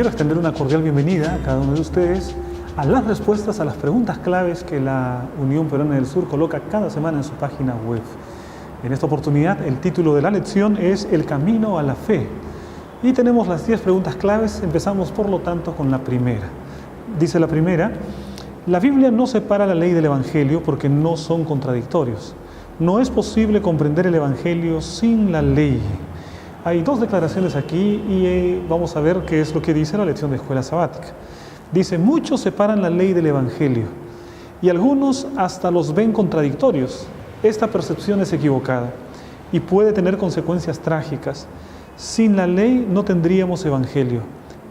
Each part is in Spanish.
quiero extender una cordial bienvenida a cada uno de ustedes a las respuestas a las preguntas claves que la Unión Peruana del Sur coloca cada semana en su página web. En esta oportunidad, el título de la lección es El camino a la fe. Y tenemos las 10 preguntas claves. Empezamos, por lo tanto, con la primera. Dice la primera: la Biblia no separa la ley del Evangelio porque no son contradictorios. No es posible comprender el Evangelio sin la ley. Hay dos declaraciones aquí y vamos a ver qué es lo que dice la lección de escuela sabática. Dice: muchos separan la ley del Evangelio y algunos hasta los ven contradictorios. Esta percepción es equivocada y puede tener consecuencias trágicas. Sin la ley no tendríamos Evangelio.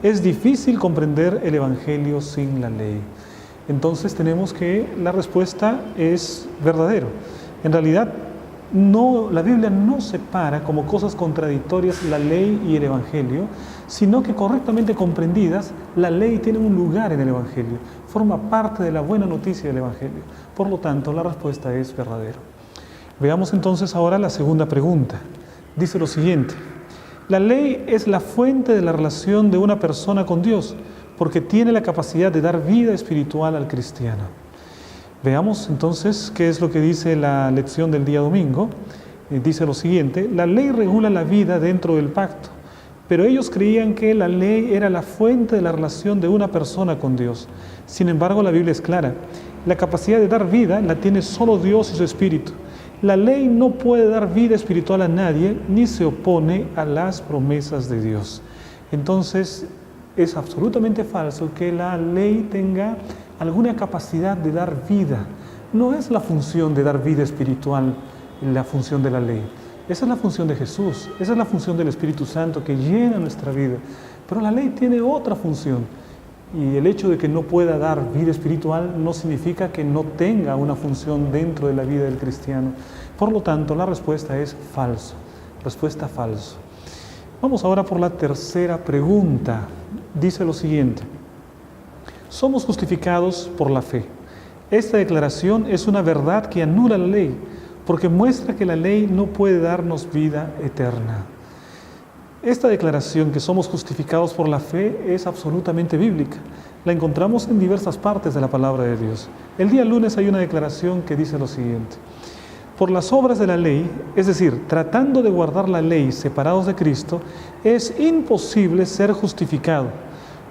Es difícil comprender el Evangelio sin la ley. Entonces tenemos que la respuesta es verdadero. En realidad, la Biblia no separa como cosas contradictorias la ley y el Evangelio, sino que correctamente comprendidas, la ley tiene un lugar en el Evangelio, forma parte de la buena noticia del Evangelio. Por lo tanto, la respuesta es verdadera. Veamos entonces ahora la segunda pregunta. Dice lo siguiente: la ley es la fuente de la relación de una persona con Dios, porque tiene la capacidad de dar vida espiritual al cristiano. Veamos entonces qué es lo que dice la lección del día domingo. Dice lo siguiente: la ley regula la vida dentro del pacto, pero ellos creían que la ley era la fuente de la relación de una persona con Dios. Sin embargo, la Biblia es clara: la capacidad de dar vida la tiene solo Dios y su Espíritu. La ley no puede dar vida espiritual a nadie, ni se opone a las promesas de Dios. Entonces, es absolutamente falso que la ley tenga alguna capacidad de dar vida. No es la función de dar vida espiritual la función de la ley. Esa es la función de Jesús, esa es la función del Espíritu Santo que llena nuestra vida. Pero la ley tiene otra función. Y el hecho de que no pueda dar vida espiritual no significa que no tenga una función dentro de la vida del cristiano. Por lo tanto, la respuesta es falso. Respuesta falso. Vamos ahora por la tercera pregunta. Dice lo siguiente: somos justificados por la fe. Esta declaración es una verdad que anula la ley, porque muestra que la ley no puede darnos vida eterna. Esta declaración, que somos justificados por la fe, es absolutamente bíblica. La encontramos en diversas partes de la palabra de Dios. El día lunes hay una declaración que dice lo siguiente: por las obras de la ley, es decir, tratando de guardar la ley separados de Cristo, es imposible ser justificado,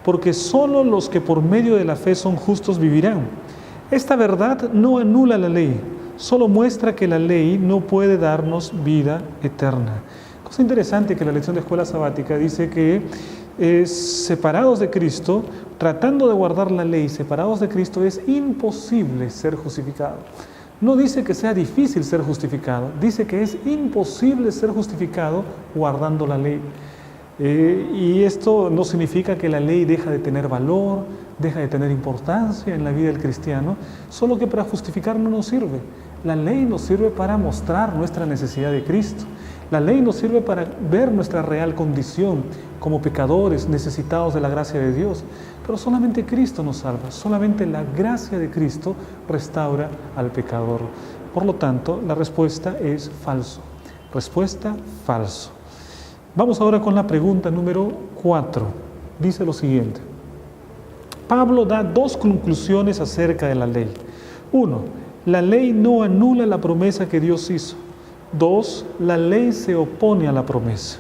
porque solo los que por medio de la fe son justos vivirán. Esta verdad no anula la ley, solo muestra que la ley no puede darnos vida eterna. Cosa interesante que la lección de escuela sabática dice que separados de Cristo, tratando de guardar la ley, separados de Cristo, es imposible ser justificado. No dice que sea difícil ser justificado, dice que es imposible ser justificado guardando la ley. Y esto no significa que la ley deja de tener valor, deja de tener importancia en la vida del cristiano, solo que para justificar no nos sirve. La ley nos sirve para mostrar nuestra necesidad de Cristo. La ley nos sirve para ver nuestra real condición como pecadores necesitados de la gracia de Dios. Pero solamente Cristo nos salva, solamente la gracia de Cristo restaura al pecador. Por lo tanto, la respuesta es falso. Respuesta falso. Vamos ahora con la pregunta número 4. Dice lo siguiente: Pablo da dos conclusiones acerca de la ley. 1. La ley no anula la promesa que Dios hizo. 2. La ley se opone a la promesa.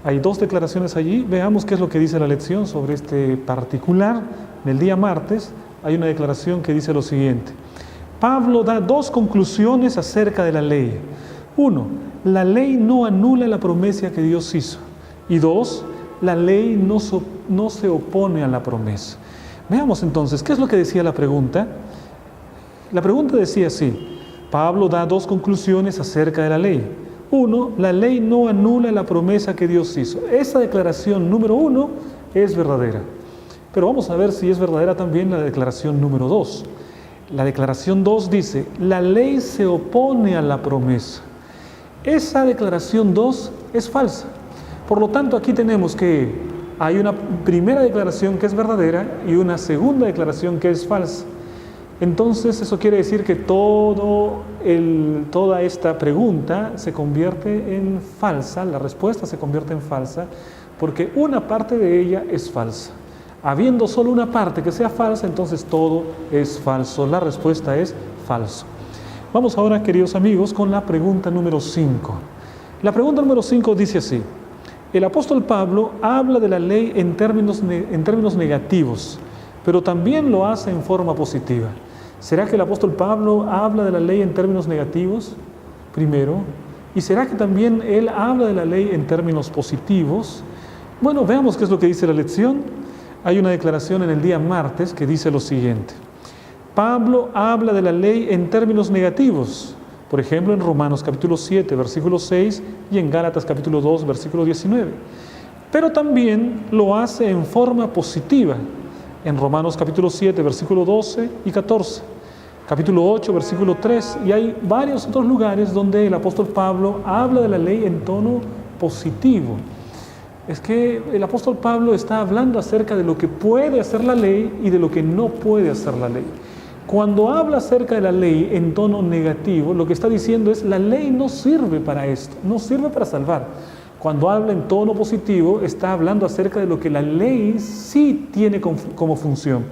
Hay dos declaraciones allí. Veamos qué es lo que dice la lección sobre este particular. En el día martes hay una declaración que dice lo siguiente: Pablo da dos conclusiones acerca de la ley. 1. La ley no anula la promesa que Dios hizo. Y 2. La ley no se opone a la promesa. Veamos entonces, ¿qué es lo que decía la pregunta? La pregunta decía así: Pablo da dos conclusiones acerca de la ley. 1. La ley no anula la promesa que Dios hizo. Esa declaración número 1 es verdadera. Pero vamos a ver si es verdadera también la declaración número 2. La declaración 2 dice: la ley se opone a la promesa. Esa declaración 2 es falsa. Por lo tanto, aquí tenemos que hay una primera declaración que es verdadera y una segunda declaración que es falsa. Entonces, eso quiere decir que toda esta pregunta se convierte en falsa, la respuesta se convierte en falsa, porque una parte de ella es falsa. Habiendo solo una parte que sea falsa, entonces todo es falso. La respuesta es falso. Vamos ahora, queridos amigos, con la pregunta número 5. La pregunta número 5 dice así: el apóstol Pablo habla de la ley en términos negativos, pero también lo hace en forma positiva. ¿Será que el apóstol Pablo habla de la ley en términos negativos? Primero. ¿Y será que también él habla de la ley en términos positivos? Bueno, veamos qué es lo que dice la lección. Hay una declaración en el día martes que dice lo siguiente: Pablo habla de la ley en términos negativos, por ejemplo en Romanos capítulo 7, versículo 6 y en Gálatas capítulo 2, versículo 19. Pero también lo hace en forma positiva, en Romanos capítulo 7, versículo 12 y 14. Capítulo 8, versículo 3, y hay varios otros lugares donde el apóstol Pablo habla de la ley en tono positivo. Es que el apóstol Pablo está hablando acerca de lo que puede hacer la ley y de lo que no puede hacer la ley. Cuando habla acerca de la ley en tono negativo, lo que está diciendo es: la ley no sirve para esto, no sirve para salvar. Cuando habla en tono positivo, está hablando acerca de lo que la ley sí tiene como función.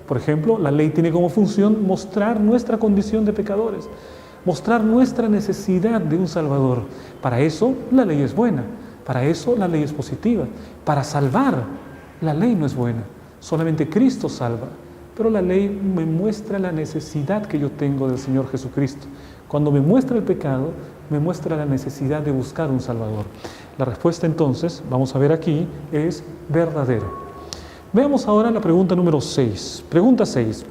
Por ejemplo, la ley tiene como función mostrar nuestra condición de pecadores, mostrar nuestra necesidad de un Salvador. Para eso la ley es buena, para eso la ley es positiva. Para salvar, la ley no es buena, solamente Cristo salva. Pero la ley me muestra la necesidad que yo tengo del Señor Jesucristo. Cuando me muestra el pecado, me muestra la necesidad de buscar un Salvador. La respuesta entonces, vamos a ver aquí, es verdadero. Veamos ahora la pregunta número 6. Pregunta 6.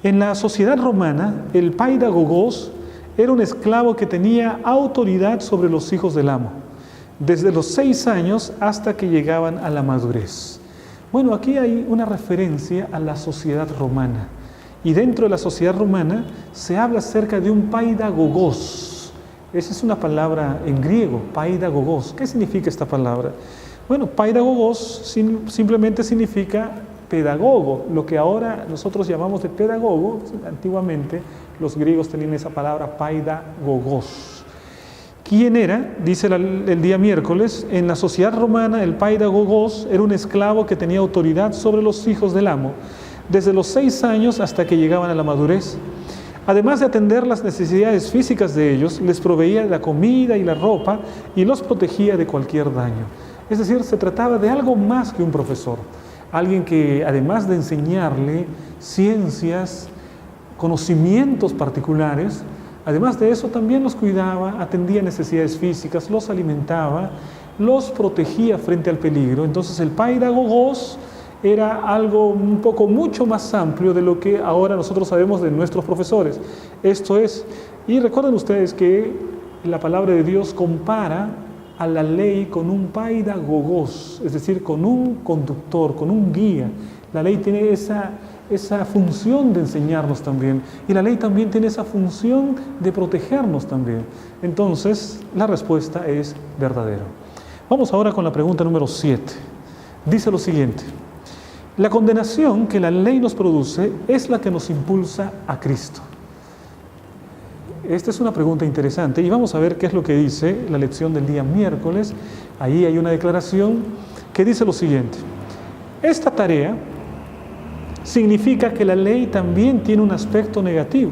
En la sociedad romana, el paidagogos era un esclavo que tenía autoridad sobre los hijos del amo, desde los 6 años hasta que llegaban a la madurez. Bueno, aquí hay una referencia a la sociedad romana. Y dentro de la sociedad romana se habla acerca de un paidagogos. Esa es una palabra en griego, paidagogos. ¿Qué significa esta palabra? Bueno, paidagogos simplemente significa pedagogo, lo que ahora nosotros llamamos de pedagogo. Antiguamente los griegos tenían esa palabra paidagogos. ¿Quién era? Dice el día miércoles: en la sociedad romana el paidagogos era un esclavo que tenía autoridad sobre los hijos del amo, desde los 6 años hasta que llegaban a la madurez. Además de atender las necesidades físicas de ellos, les proveía la comida y la ropa y los protegía de cualquier daño. Es decir, se trataba de algo más que un profesor, alguien que además de enseñarle ciencias, conocimientos particulares, además de eso también los cuidaba, atendía necesidades físicas, los alimentaba, los protegía frente al peligro. Entonces el paidagogos era algo un poco mucho más amplio de lo que ahora nosotros sabemos de nuestros profesores. Esto es, y recuerden ustedes que la palabra de Dios compara a la ley con un paidagogos, es decir, con un conductor, con un guía. La ley tiene esa función de enseñarnos también, y la ley también tiene esa función de protegernos también. Entonces, la respuesta es verdadero. Vamos ahora con la pregunta número 7. Dice lo siguiente: la condenación que la ley nos produce es la que nos impulsa a Cristo. Esta es una pregunta interesante y vamos a ver qué es lo que dice la lección del día miércoles. Ahí hay una declaración que dice lo siguiente: esta tarea significa que la ley también tiene un aspecto negativo,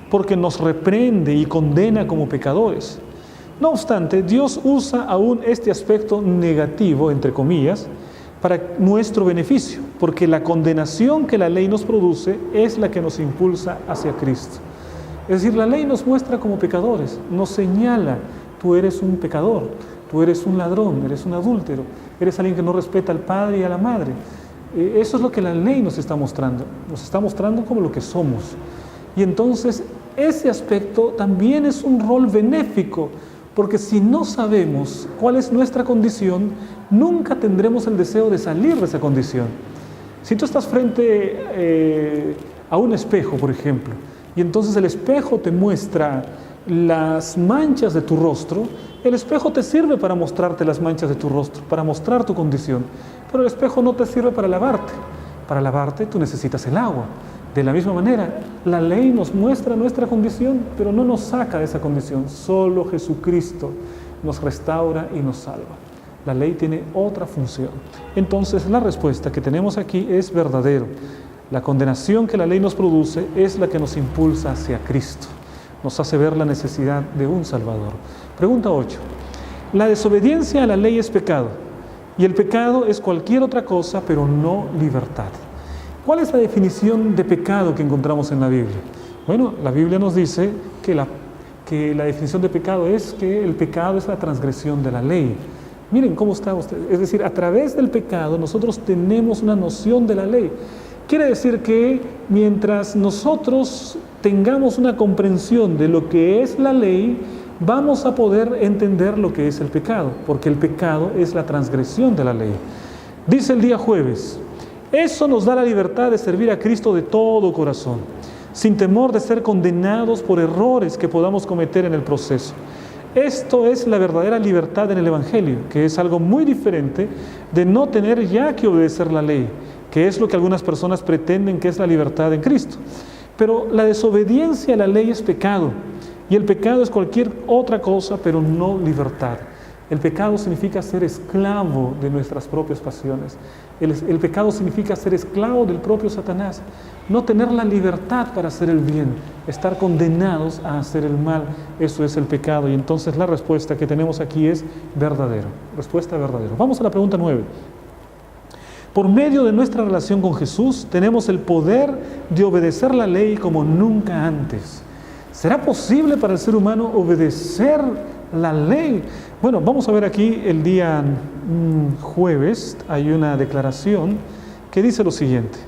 porque nos reprende y condena como pecadores. No obstante, Dios usa aún este aspecto negativo, entre comillas, para nuestro beneficio, porque la condenación que la ley nos produce es la que nos impulsa hacia Cristo. Es decir, la ley nos muestra como pecadores, nos señala: tú eres un pecador, tú eres un ladrón, eres un adúltero, eres alguien que no respeta al padre y a la madre. Eso es lo que la ley nos está mostrando como lo que somos. Y entonces ese aspecto también es un rol benéfico, porque si no sabemos cuál es nuestra condición, nunca tendremos el deseo de salir de esa condición. Si tú estás frente a un espejo, por ejemplo, y entonces el espejo te muestra las manchas de tu rostro, el espejo te sirve para mostrarte las manchas de tu rostro, para mostrar tu condición, pero el espejo no te sirve para lavarte. Para lavarte tú necesitas el agua. De la misma manera, la ley nos muestra nuestra condición, pero no nos saca de esa condición. Solo Jesucristo nos restaura y nos salva. La ley tiene otra función. Entonces la respuesta que tenemos aquí es verdadero. La condenación que la ley nos produce es la que nos impulsa hacia Cristo. Nos hace ver la necesidad de un Salvador. Pregunta 8. La desobediencia a la ley es pecado, y el pecado es cualquier otra cosa, pero no libertad. ¿Cuál es la definición de pecado que encontramos en la Biblia? Bueno, la Biblia nos dice que la definición de pecado es que el pecado es la transgresión de la ley. Miren cómo está usted. Es decir, a través del pecado nosotros tenemos una noción de la ley. Quiere decir que mientras nosotros tengamos una comprensión de lo que es la ley, vamos a poder entender lo que es el pecado, porque el pecado es la transgresión de la ley. Dice el día jueves: eso nos da la libertad de servir a Cristo de todo corazón, sin temor de ser condenados por errores que podamos cometer en el proceso. Esto es la verdadera libertad en el Evangelio, que es algo muy diferente de no tener ya que obedecer la ley, que es lo que algunas personas pretenden que es la libertad en Cristo. Pero la desobediencia a la ley es pecado, y el pecado es cualquier otra cosa, pero no libertad. El pecado significa ser esclavo de nuestras propias pasiones. El pecado significa ser esclavo del propio Satanás, no tener la libertad para hacer el bien, estar condenados a hacer el mal. Eso es el pecado, y entonces la respuesta que tenemos aquí es verdadero. Respuesta verdadera. Vamos a la pregunta 9. Por medio de nuestra relación con Jesús, tenemos el poder de obedecer la ley como nunca antes. ¿Será posible para el ser humano obedecer la ley? Bueno, vamos a ver aquí el día jueves, hay una declaración que dice lo siguiente: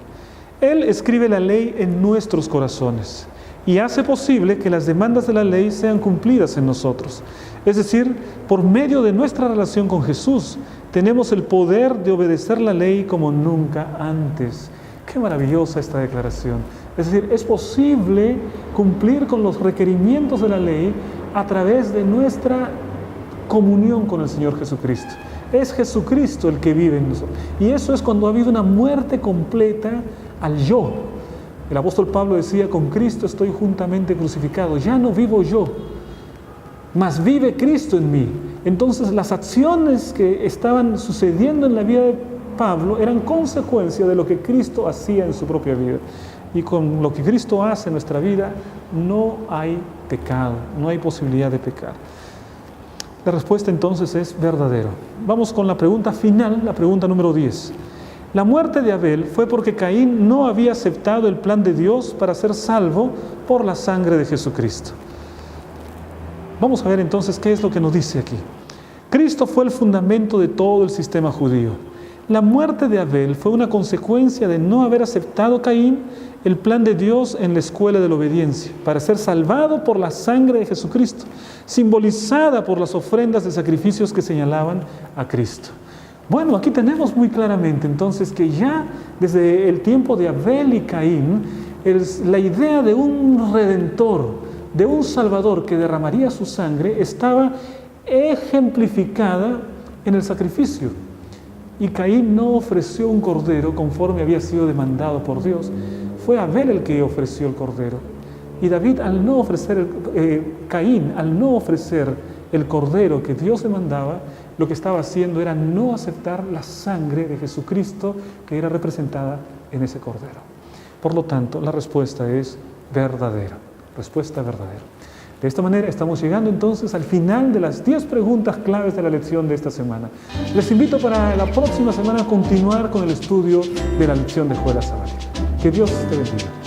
Él escribe la ley en nuestros corazones y hace posible que las demandas de la ley sean cumplidas en nosotros. Es decir, por medio de nuestra relación con Jesús, tenemos el poder de obedecer la ley como nunca antes. Qué maravillosa esta declaración. Es decir, es posible cumplir con los requerimientos de la ley a través de nuestra comunión con el Señor Jesucristo. Es Jesucristo el que vive en nosotros. Y eso es cuando ha habido una muerte completa al yo. El apóstol Pablo decía: con Cristo estoy juntamente crucificado. Ya no vivo yo, mas vive Cristo en mí. Entonces las acciones que estaban sucediendo en la vida de Pablo eran consecuencia de lo que Cristo hacía en su propia vida. Y con lo que Cristo hace en nuestra vida no hay pecado, no hay posibilidad de pecar. La respuesta entonces es verdadero. Vamos con la pregunta final, la pregunta número 10. La muerte de Abel fue porque Caín no había aceptado el plan de Dios para ser salvo por la sangre de Jesucristo. Vamos a ver entonces qué es lo que nos dice aquí. Cristo fue el fundamento de todo el sistema judío. La muerte de Abel fue una consecuencia de no haber aceptado Caín el plan de Dios en la escuela de la obediencia, para ser salvado por la sangre de Jesucristo, simbolizada por las ofrendas de sacrificios que señalaban a Cristo. Bueno, aquí tenemos muy claramente entonces que ya desde el tiempo de Abel y Caín, la idea de un redentor, de un salvador que derramaría su sangre, estaba ejemplificada en el sacrificio. Y Caín no ofreció un cordero conforme había sido demandado por Dios. Fue Abel el que ofreció el cordero. Y David, Caín, al no ofrecer el cordero que Dios demandaba, lo que estaba haciendo era no aceptar la sangre de Jesucristo que era representada en ese cordero. Por lo tanto, la respuesta es verdadera. Respuesta verdadera. De esta manera estamos llegando entonces al final de las 10 preguntas claves de la lección de esta semana. Les invito para la próxima semana a continuar con el estudio de la lección de Jueves Sabático. Que Dios te bendiga.